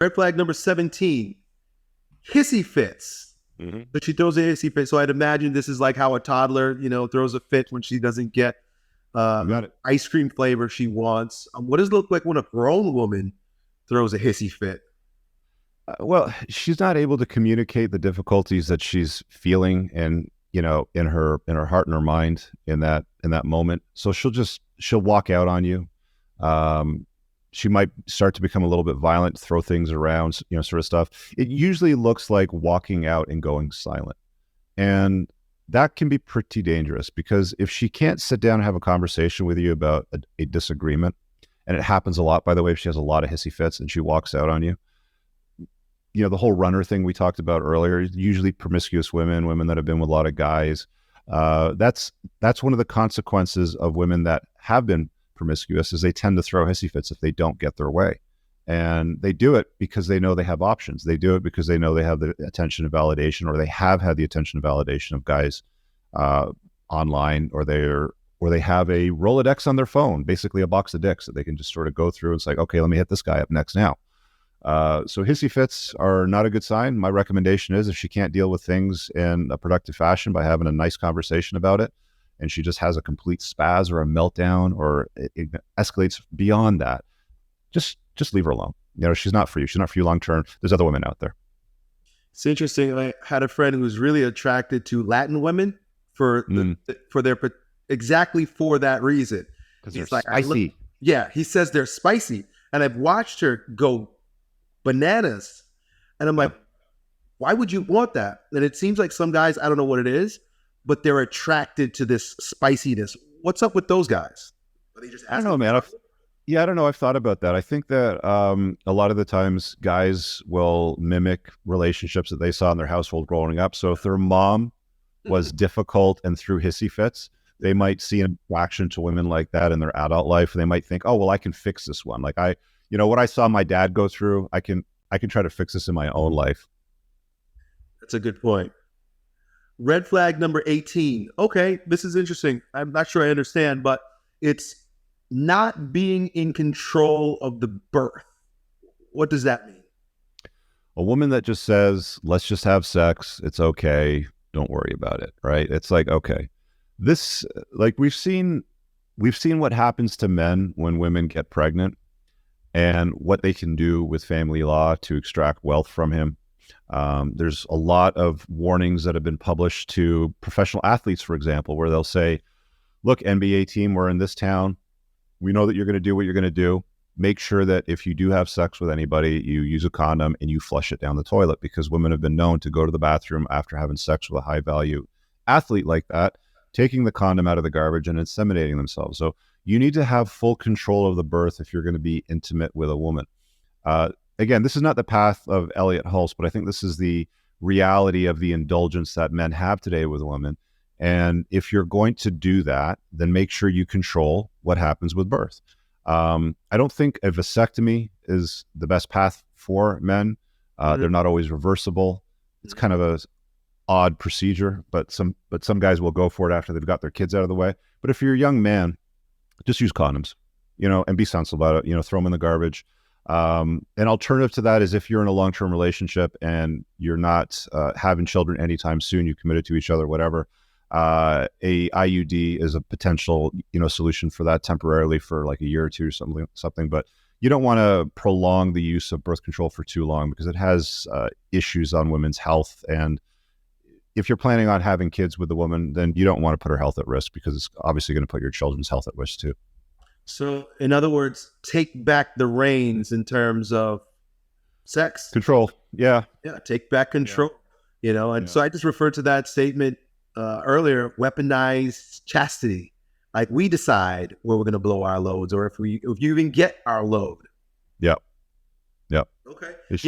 Red flag number 17, hissy fits. Hmm. So she throws a hissy fit. So I'd imagine this is like how a toddler, throws a fit when she doesn't get You got it. ice cream flavor she wants. What does it look like when a grown woman throws a hissy fit? Well, she's not able to communicate the difficulties that she's feeling, and in her heart and her mind in that moment. So she'll walk out on you. Um, she might start to become a little bit violent, throw things around, sort of stuff. It usually looks like walking out and going silent. And that can be pretty dangerous because if she can't sit down and have a conversation with you about a disagreement, and it happens a lot, by the way, if she has a lot of hissy fits and she walks out on you, the whole runner thing we talked about earlier, usually promiscuous women that have been with a lot of guys. That's one of the consequences of women that have been promiscuous is they tend to throw hissy fits if they don't get their way. And they do it because they know they have options. They do it because they know they have the attention and validation, or they have had the attention and validation of guys online, or they have a Rolodex on their phone, basically a box of dicks that they can just sort of go through. It's like, okay, let me hit this guy up next now. So hissy fits are not a good sign. My recommendation is if she can't deal with things in a productive fashion by having a nice conversation about it, and she just has a complete spaz or a meltdown, or it escalates beyond that, just leave her alone. She's not for you. She's not for you long term. There's other women out there. It's interesting. I had a friend who was really attracted to Latin women for their exactly for that reason. Because they're He's like, spicy. yeah, he says they're spicy, and I've watched her go bananas, and I'm like, why would you want that? And it seems like some guys, I don't know what it is, but they're attracted to this spiciness. What's up with those guys? Are they just I don't know, man. I don't know. I've thought about that. I think that a lot of the times guys will mimic relationships that they saw in their household growing up. So if their mom was difficult and threw hissy fits, they might see an attraction to women like that in their adult life. And they might think, oh, well, I can fix this one. Like what I saw my dad go through, I can try to fix this in my own life. That's a good point. Red flag number 18. Okay, this is interesting. I'm not sure I understand, but it's not being in control of the birth. What does that mean? A woman that just says, let's just have sex. It's okay. Don't worry about it. Right. It's like, okay, this, like we've seen what happens to men when women get pregnant and what they can do with family law to extract wealth from him. There's a lot of warnings that have been published to professional athletes, for example, where they'll say, look, NBA team, we're in this town. We know that you're going to do what you're going to do. Make sure that if you do have sex with anybody, you use a condom and you flush it down the toilet, because women have been known to go to the bathroom after having sex with a high value athlete like that, taking the condom out of the garbage and inseminating themselves. So you need to have full control of the birth if you're going to be intimate with a woman. Again, this is not the path of Elliot Hulse, but I think this is the reality of the indulgence that men have today with women. And if you're going to do that, then make sure you control what happens with birth. I don't think a vasectomy is the best path for men. They're not always reversible. It's kind of a odd procedure, but some guys will go for it after they've got their kids out of the way. But if you're a young man, just use condoms, and be sensible about it. Throw them in the garbage. An alternative to that is if you're in a long-term relationship and you're not having children anytime soon, you committed to each other, whatever. A IUD is a potential, solution for that temporarily for like a year or two or something. But you don't want to prolong the use of birth control for too long, because it has issues on women's health. And if you're planning on having kids with the woman, then you don't want to put her health at risk, because it's obviously going to put your children's health at risk too. So, in other words, take back the reins in terms of sex. Control. Yeah. Yeah, take back control. And Yeah. so I just referred to that statement earlier, weaponized chastity. Like we decide where we're going to blow our loads, or if you even get our load. Yeah. Yeah. Okay. It's